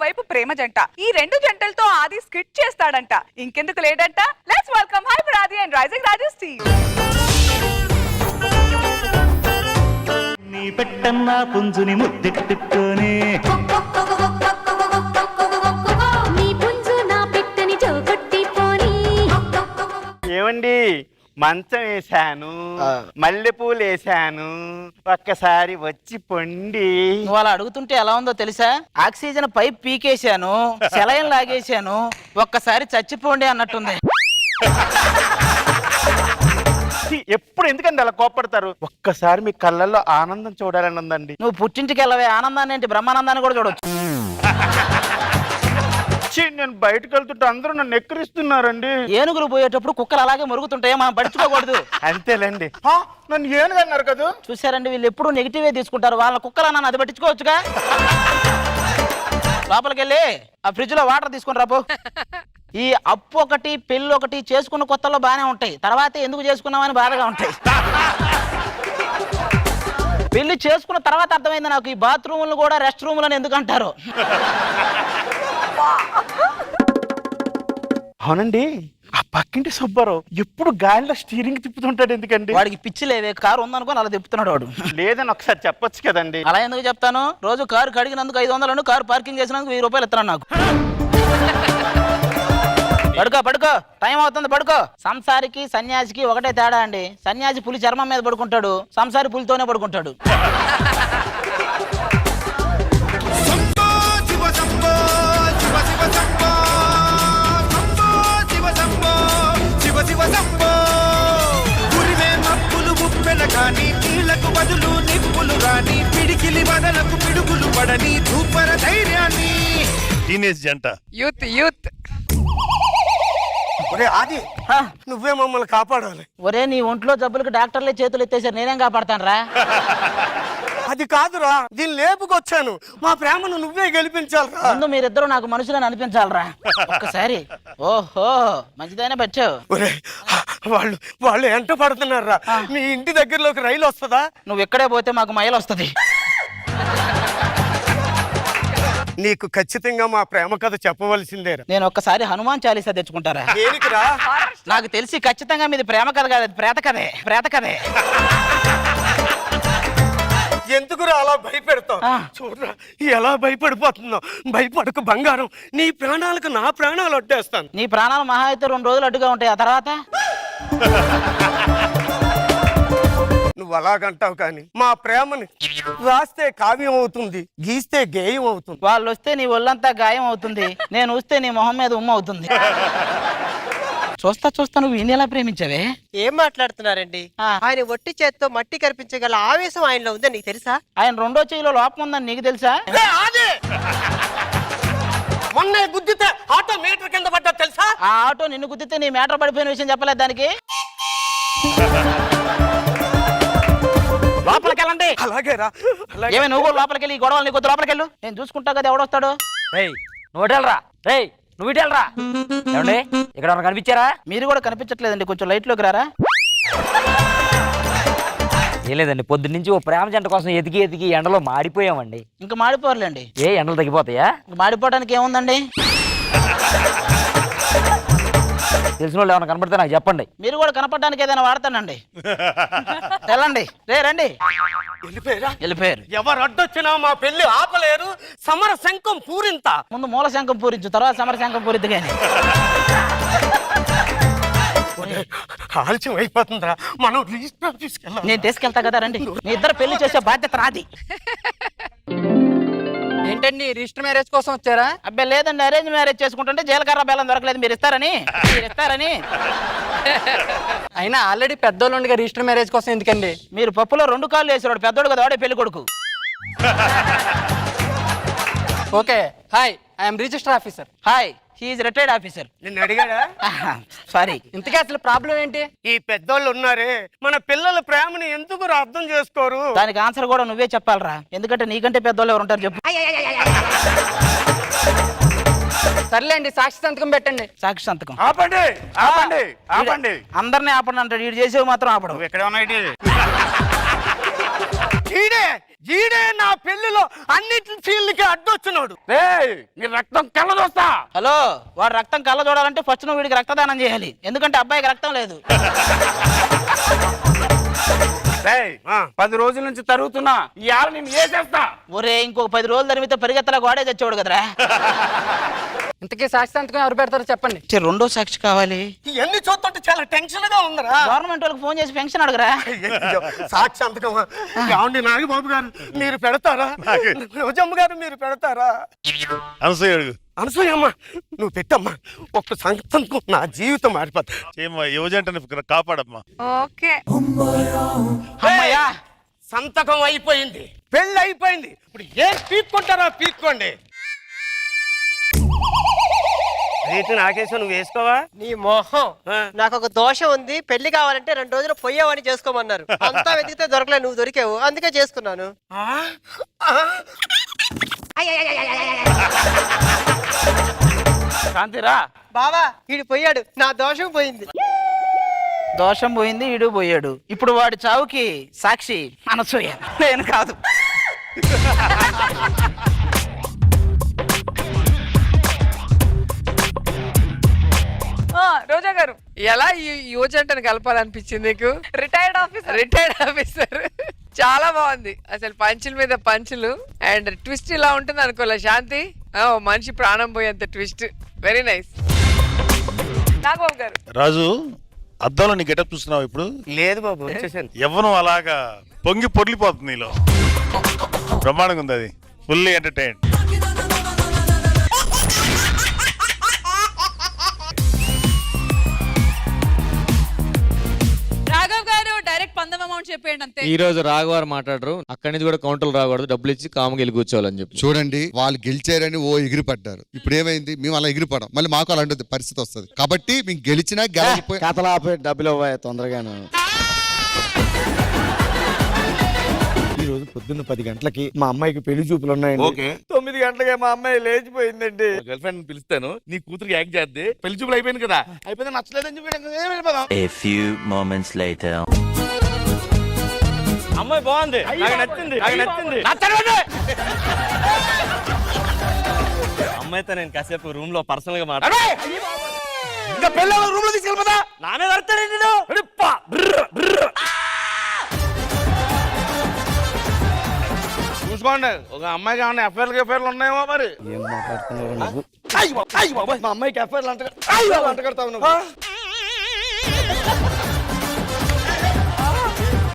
మరోవైపు ప్రేమ జంట. ఈ రెండు జంటలతో ఆది స్కిట్ చేస్తాడంట. ఇంకెందుకు లేడంట, లెట్స్ వెల్కమ్ హైపర్ ఆది అండ్ రైజింగ్ రాజు టీమ్. నీ పెట్టన్న పుంజుని ముద్దెట్టుకొని నీ పుంజు నా పెట్టని జోగొట్టిపోని. ఏమండి మంచం వేసాను, మల్లెపూలు వేసాను, ఒక్కసారి వచ్చి పొండి. నువ్వు అలా అడుగుతుంటే ఎలా ఉందో తెలుసా? ఆక్సిజన్ పైప్ పీకేశాను, సెలైన్ లాగేశాను, ఒక్కసారి చచ్చిపోండి అన్నట్టుంది. ఎప్పుడు ఎందుకండి అలా కోపడతారు? ఒక్కసారి మీ కళ్ళల్లో ఆనందం చూడాలని ఉందండి. నువ్వు పుట్టింటికి వెళ్ళవే, ఆనందాన్ని ఏంటి బ్రహ్మానందాన్ని కూడా చూడొచ్చు. నేను బయటకు వెళ్తుంటే అందరూ నన్ను ఎక్కిరిస్తున్నారండి. ఏనుగులు పోయేటప్పుడు కుక్కలు అలాగే మురుగుతుంటాయో మనం పడుచుకోకూడదు. అంతేలేండి. నన్ను ఏనుగు అన్నారు కదా. చూసారండి, వీళ్ళు ఎప్పుడు నెగిటివే తీసుకుంటారు. వాళ్ళ కుక్కలన్నా అది పట్టించుకోవచ్చుగా. లోపలికి వెళ్ళి ఆ ఫ్రిడ్జ్ లో వాటర్ తీసుకుని రాపో. ఈ అప్పు ఒకటి పెళ్ళి ఒకటి చేసుకున్న కొత్తలో బాగానే ఉంటాయి, తర్వాత ఎందుకు చేసుకున్నామని బాధగా ఉంటాయి. పెళ్లి చేసుకున్న తర్వాత అర్థమైంది నాకు, ఈ బాత్రూములు కూడా రెస్ట్ రూములని ఎందుకు అంటారు. అవునండి, ఆ పక్కింటి సుబ్బారావు ఎప్పుడు గాలిలో స్టీరింగ్ తిప్పుతుంటాడు ఎందుకండి? వాడికి పిచ్చి లేవే, కారు ఉందనుకోని అలా తిప్పుతున్నాడు వాడు. లేదని ఒకసారి చెప్పొచ్చు కదండి. అలా ఎందుకు చెప్తాను? రోజు కారు కడిగినందుకు 500, కారు పార్కింగ్ చేసినందుకు 1000 రూపాయలు ఇస్తున్నాను నాకు. పడుకో పడుకో, టైం అవుతుంది, పడుకో. సంసారికి సన్యాసికి ఒకటే తేడా అండి. సన్యాసి పులి చర్మం మీద పడుకుంటాడు, సంసారి పులితోనే పడుకుంటాడు. టీనేజ్ జంట, యూత్ యూత్. ఆది నువ్వే మమ్మల్ని కాపాడాలి. ఒరే, నీ ఒంట్లో జబ్బులకు డాక్టర్లే చేతులు ఎత్తేసారు, నేనేం కాపాడతాను రా. అది కాదురా, దీన్ని లేపుకొచ్చాను. మా ప్రేమను నువ్వే గెలిపించాలిరా. ముందు మీరిద్దరూ నాకు మనుషులని అనిపించాలరా ఒక్కసారి. ఓహో, మంచిదైనా బచ్చావు. ఒరే, వాళ్ళు ఎంట పడుతున్నారా? మీ ఇంటి దగ్గరలోకి రైలు వస్తుందా? నువ్వు ఎక్కడే పోతే మాకు మైలు వస్తుంది. నీకు ఖచ్చితంగా మా ప్రేమ కథ చెప్పవలసిందేరా. నేను ఒక్కసారి హనుమాన్ చాలీసా తెచ్చుకుంటారా? దేనికిరా? నాకు తెలిసి ఖచ్చితంగా మీది ప్రేమ కథ కాదు, అది ప్రేత కథే. ప్రేత కథే. ఎందుకురా అలా భయపెడతావు? చూడరా ఎలా భయపడిపోతుందో. భయపడకు బంగారం, నీ ప్రాణాలకు నా ప్రాణాలు అడ్డేస్తాను. నీ ప్రాణాలు మహా అయితే 2 రోజులు అడ్డుగా ఉంటాయి, ఆ తర్వాత నువ్వు అలాగంటావు, కానీ మా ప్రేమని రాస్తే కావ్యం అవుతుంది, గీస్తే గేయం అవుతుంది. వాళ్ళు వస్తే నీ ఒళ్ళంతా గాయం అవుతుంది, నేను వస్తే నీ మొహం మీద ఉమ్మ అవుతుంది. చూస్తా చూస్తా నువ్వు ఈయన ఎలా ప్రేమించావే? ఏం మాట్లాడుతున్నారండి? ఆయన ఒట్టి చేత్తో మట్టి కనిపించగల ఆవేశం ఆయనలో ఉందని నీకు తెలుసా? ఆయన 2వ చెయ్యిలో లోపం ఉందని నీకు తెలుసా? మొన్న గుద్దితే ఆటో మీటర్ కింద పడ్డా తెలుసా? ఆ ఆటో నిన్ను గుద్దితే నీ మేటర్ పడిపోయిన విషయం చెప్పలేదు దానికి. లోపలికి వెళ్ళండి. అలాగేరా. ఏమే నువ్వు కూడా లోపలికి వెళ్ళి, ఈ గొడవలు నీకు లోపలికి వెళ్ళు, నేను చూసుకుంటా కదా ఎవడొస్తాడు. నువ్వు ఇటెళ్ళరా. ఏమండి, ఇక్కడ కనిపించారా? మీరు కూడా కనిపించట్లేదండి, కొంచెం లైట్లోకి రారా. ఏం లేదండి, పొద్దున్న నుంచి ఓ ప్రేమ జంట కోసం ఎతికి ఎండలో మాడిపోయామండి. ఇంకా మాడిపోర్లేండి. ఏ ఎండలు తగ్గిపోతాయా? మాడిపోవడానికి ఏముందండి? తెలిసిన వాళ్ళు ఏమైనా కనపడితే నాకు చెప్పండి. మీరు కూడా కనపడడానికి ఏదైనా వాడతానండి. వెళ్ళండి, రండి. వెళ్ళిపోయారు. ఎవరు అడ్డొచ్చినా మా పెళ్లి ఆపలేరు. సమర శంఖం పూరింత. ముందు మూల శంఖం పూరించు, తర్వాత సమర శంఖం పూరిద్దు. కానీ ఆలస్యం అయిపోతుందిరా, మనం రిజిస్టర్ ఆఫీస్కి వెళ్ళాలి. నేను తీసుకెళ్తా కదా, రండి. మీ ఇద్దరు పెళ్లి చేసే బాధ్యత నాది. ఏంటండి, రిజిస్టర్ మ్యారేజ్ కోసం వచ్చారా? అబ్బాయి లేదండి, అరేంజ్ మ్యారేజ్ చేసుకుంటుంటే జీలకర్ర బెల్లం దొరకలేదు, మీరు ఇస్తారని. అయినా ఆల్రెడీ పెద్దోళ్ళు ఉండగా రిజిస్టర్ మ్యారేజ్ కోసం ఎందుకండి? మీరు పప్పులో 2 కాళ్ళు వేసేవాడు పెద్దోడు కదా, వాడే పెళ్లి కొడుకు. Okay, hi, I'm register officer. Hi, he's retired officer. నిన్ను అడిగాడా? సారీ. ఇంతకీ అసలు ప్రాబ్లం ఏంటి? ఈ పెద్దోళ్ళు ఉన్నారే, మన పిల్లల ప్రేమని ఎందుకు అర్థం చేసుకోరు? దానికి ఆన్సర్ కూడా నువ్వే చెప్పాలరా, ఎందుకంటే నీకంటే పెద్దోళ్ళు ఎవరు ఉంటారు చెప్పు. సర్లేండి, సాక్షి సంతకం పెట్టండి. సాక్షి సంతకం. ఆపండి ఆపండి ఆపండి. అందరినీ ఆపండి అంటాడు, వీడు చేసేవి మాత్రం ఆపడం. ఎక్కడ ఉన్నాయి? ఈడే నా పెళ్లిలో అన్నిటి ఫీల్డ్కి అడ్డొచ్చినాడు. నీ రక్తం కళ్ళ చూస్తా. హలో, వాడు రక్తం కళ్ళ చూడాలంటే ఫస్ట్ నువ్వు వీడికి రక్తదానం చేయాలి, ఎందుకంటే అబ్బాయికి రక్తం లేదు. 10 రోజుల నుంచి తరుగుతున్నా ఇవాళ నేను చేసేస్తా. ఒరే, ఇంకొక 10 రోజులు తరిమితే పరిగెత్తలా గోడే తెచ్చేవాడు కదరా. ఇంతకీ సాక్షి సంతకం ఎవరు పెడతారో చెప్పండి. రెండో సాక్షి కావాలి. ఇవన్నీ చూస్తుంటే చాలా టెన్షన్ గా ఉందరా. గవర్నమెంట్ వాళ్ళకి ఫోన్ చేసి పెన్షన్ అడగరా. సాక్షి సంతకమా? ఏమండి నాగబాబు గారు మీరు పెడతారా? రోజమ్మ గారు మీరు పెడతారా? అనసూయ అడుగు. అనసూయమ్మ నువ్వు పెట్టమ్మా. ఒక్క సంతకం నా జీవితం మారిపోతా. ఏమ్మా యువజంటని కాపాడమ్మా. ఓకే. అమ్మయ్యా, సంతకం అయిపోయింది, పెళ్ళి అయిపోయింది. ఇప్పుడు ఏం పీక్కుంటారా పీక్కోండి. రేటు నాకేసా నువ్వు వేసుకోవా? నీ మొహం. నాకు ఒక దోషం ఉంది, పెళ్లి కావాలంటే 2 రోజులు పొయ్యేవాడిని చేసుకోమన్నారు. అంతా వెతికితే దొరకలే, నువ్వు దొరికావు, అందుకే చేసుకున్నాను. శాంతిరా. బావా వీడు పోయాడు, నా దోషం పోయింది. దోషం పోయింది, ఈడు పోయాడు. ఇప్పుడు వాడి చావుకి సాక్షి అనసూయ, నేను కాదు. రోజా గారు, ఎలా ఈ యువజంటను కలపాలనిపించింది నీకు? Retired officer. రిటైర్డ్ ఆఫీసర్ చాలా బాగుంది అసలు. పంచుల మీద పంచులు అండ్ ట్విస్ట్ ఇలా ఉంటుంది అనుకోలే శాంతి. ఓ మనిషి ప్రాణం పోయేంత ట్విస్ట్. Very nice. నాగబాబు గారు. రాజు, అద్దంలో నీ గెటప్ చూస్తున్నావు ఇప్పుడు? లేదు బాబు, వచ్చేసాను. యవ్వనం అలాగా పొంగి పొర్లిపోతుంది నీలో. బ్రహ్మాండంగా ఉంది అది. Fully entertain. రాఘవ్ గారు డైరెక్ట్ 10 అమౌంట్ చెప్పేయండి అంతే. ఈ రోజు రాఘవారు మాట్లాడరు, అక్కడి నుంచి కూడా కౌంటర్లు రాకూడదు, డబ్బులు ఇచ్చి కాముగా వెళ్ళి కూర్చోవాలని చెప్పి. చూడండి, వాళ్ళు గెలిచారని ఎగిరి పడ్డారు. ఇప్పుడు ఏమైంది? మేము అలా ఎగిరిపడం, మళ్ళీ మాకు అలాంటి పరిస్థితి వస్తుంది. కాబట్టి మేము గెలిచినా గెలవకపోయినా కథలాపే డబ్బులు ఇవ్వాలి తొందరగాను. ఈ రోజు పొద్దున్న 10 గంటలకి మా అమ్మాయికి పెళ్లి చూపులు ఉన్నాయండి. 9 గంటలకే మా అమ్మాయి లేచిపోయిందండి. గర్ల్ ఫ్రెండ్ పిలుస్తాను, నీ కూతురికి యాక్ట్ చేద్దే. పెళ్లి చూపులు అయిపోయింది కదా, అయిపోతే నచ్చలేదని చెప్పి A few moments later. అమ్మాయి బాగుంది, నాకు నచ్చింది. అమ్మాయితో నేను కాసేపు రూమ్ లో పర్సనల్ గా మాట్లాడు. ఇంకా పెళ్ళ రూమ్ లో తీసుకెళ్ళిపోతా. నా మీద అరుతాడండి. చూసుకోండి, ఒక అమ్మాయికి ఏమన్నా ఎఫ్ఐఆర్లు ఉన్నాయేమో మరి. ఏం మాట్లాడుతున్నావు నువ్వు? మా అమ్మాయికి ఎఫ్ఐఆర్లు అంట కడతావు నువ్వు.